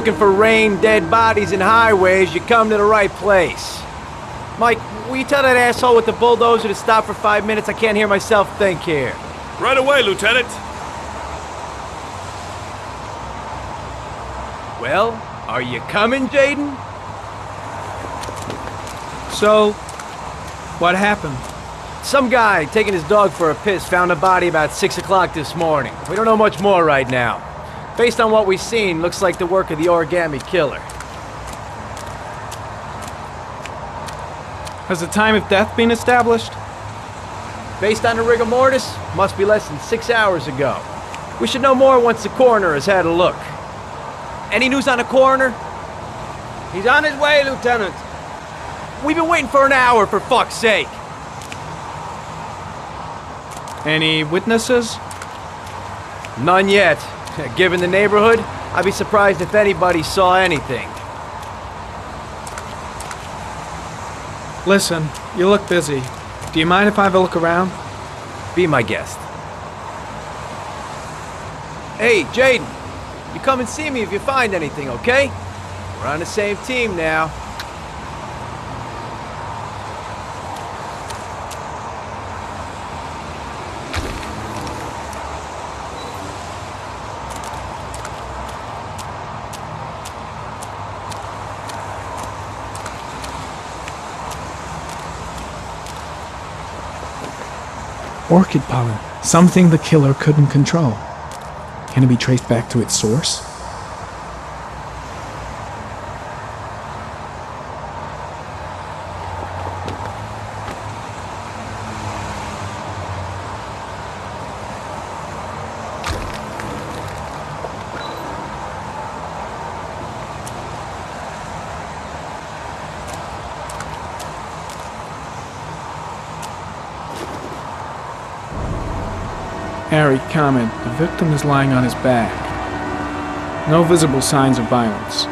looking for rain, dead bodies, and highways, you come to the right place. Mike, will you tell that asshole with the bulldozer to stop for 5 minutes? I can't hear myself think here. Right away, Lieutenant. Well, are you coming, Jayden? So, what happened? Some guy taking his dog for a piss found a body about 6 o'clock this morning. We don't know much more right now. Based on what we've seen, looks like the work of the Origami Killer. Has the time of death been established? Based on the rigor mortis, must be less than 6 hours ago. We should know more once the coroner has had a look. Any news on the coroner? He's on his way, Lieutenant. We've been waiting for an hour, for fuck's sake. Any witnesses? None yet. Given the neighborhood, I'd be surprised if anybody saw anything. Listen, you look busy. Do you mind if I have a look around? Be my guest. Hey, Jayden. You come and see me if you find anything, okay? We're on the same team now. Orchid pollen, something the killer couldn't control. Can it be traced back to its source? Harry, comment. The victim is lying on his back. No visible signs of violence.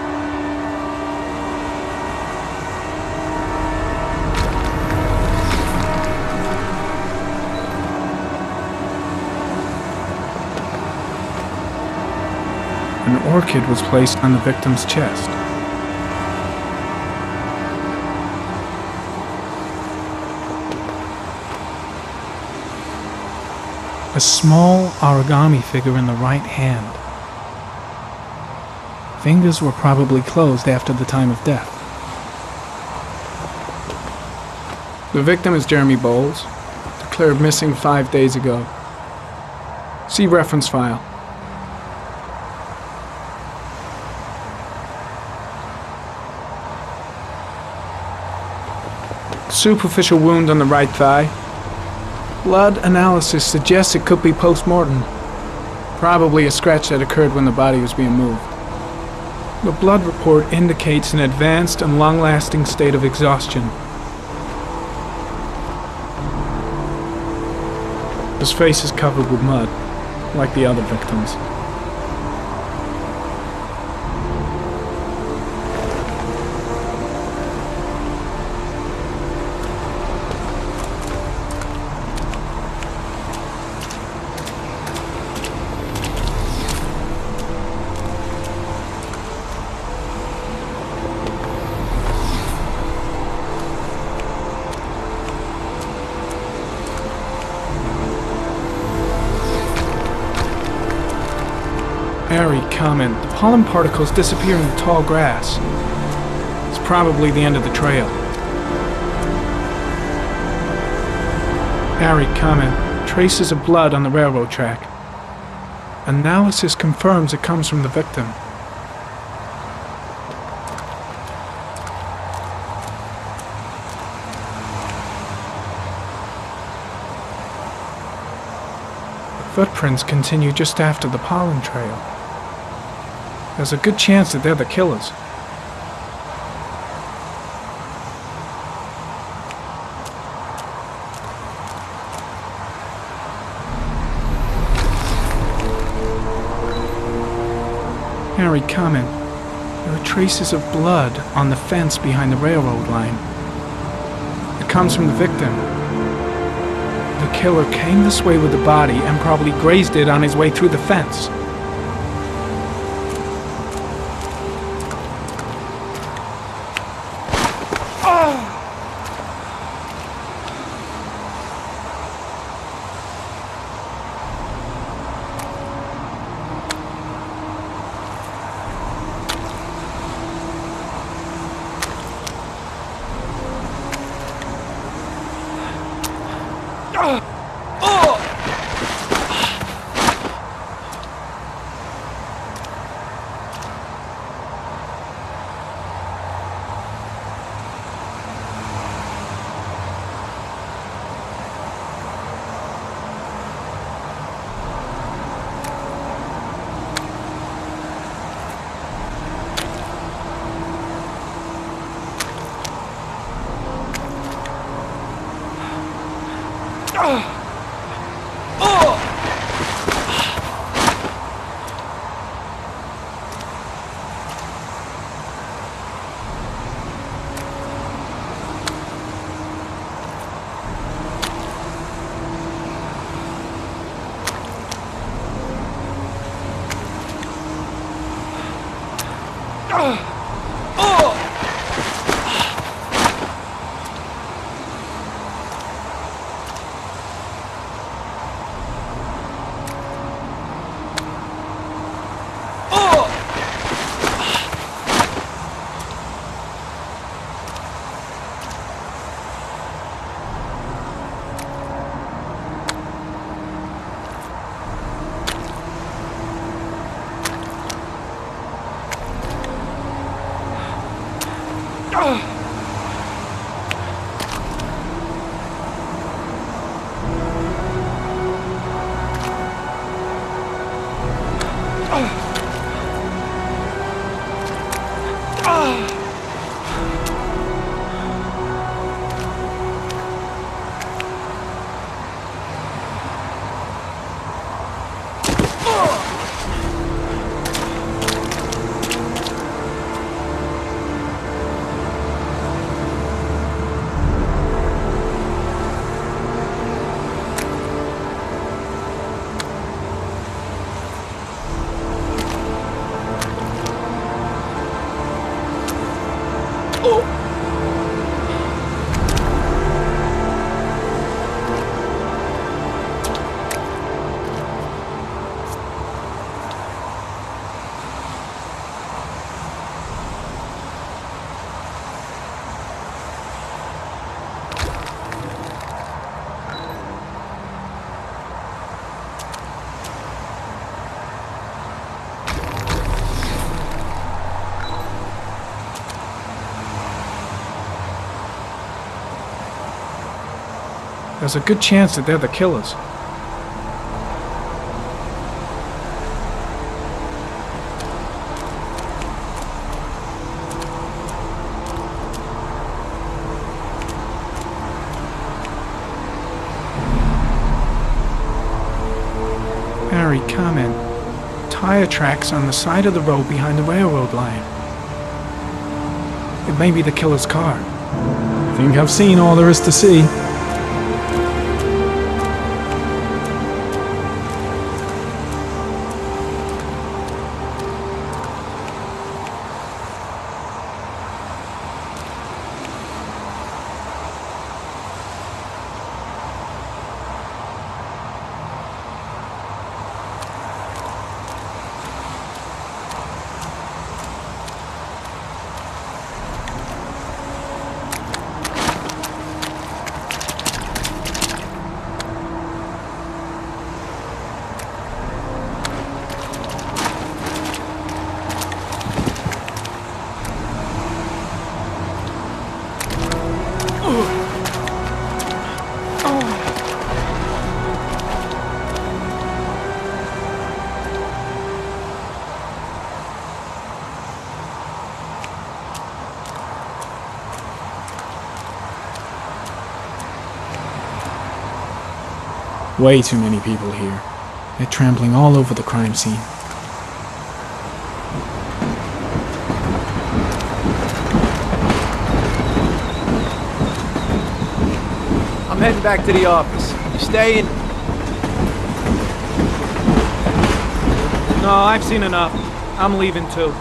An orchid was placed on the victim's chest. A small origami figure in the right hand. Fingers were probably closed after the time of death. The victim is Jeremy Bowles, declared missing 5 days ago. See reference file. Superficial wound on the right thigh. Blood analysis suggests it could be post-mortem. Probably a scratch that occurred when the body was being moved. The blood report indicates an advanced and long-lasting state of exhaustion. His face is covered with mud, like the other victims. Harry, comment. The pollen particles disappear in the tall grass. It's probably the end of the trail. Harry, comment. Traces of blood on the railroad track. Analysis confirms it comes from the victim. The footprints continue just after the pollen trail. There's a good chance that they're the killers. Harry, comment. There are traces of blood on the fence behind the railroad line. It comes from the victim. The killer came this way with the body and probably grazed it on his way through the fence. There's a good chance that they're the killers. Barry, comment. Tire tracks on the side of the road behind the railroad line. It may be the killer's car. I think I've seen all there is to see. Way too many people here. They're trampling all over the crime scene. I'm heading back to the office. You staying? No, I've seen enough. I'm leaving too.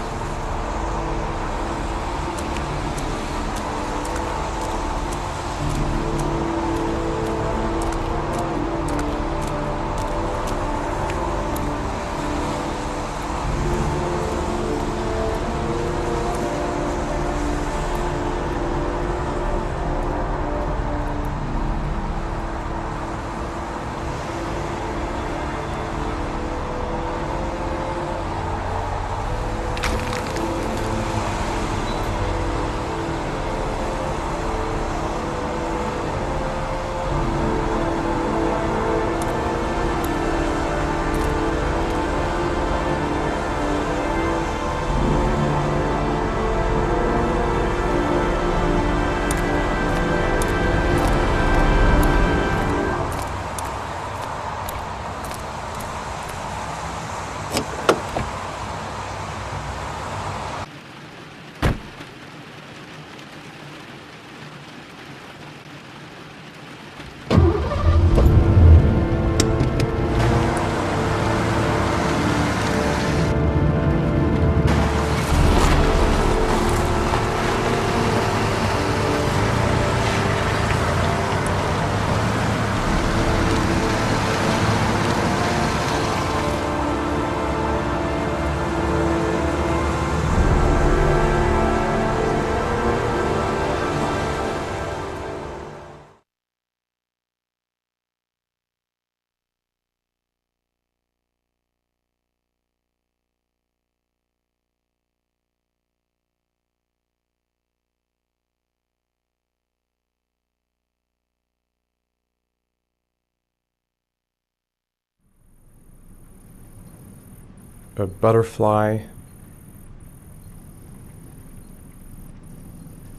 A butterfly.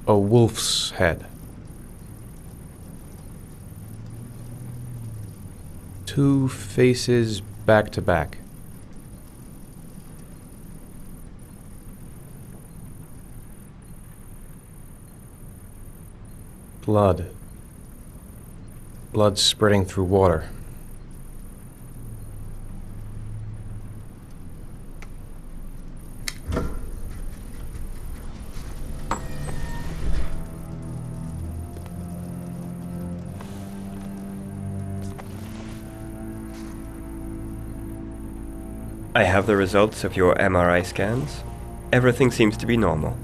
A wolf's head. Two faces back to back. Blood. Blood spreading through water. I have the results of your MRI scans. Everything seems to be normal.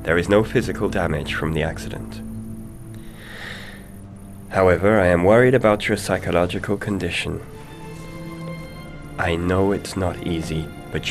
There is no physical damage from the accident. However, I am worried about your psychological condition. I know it's not easy,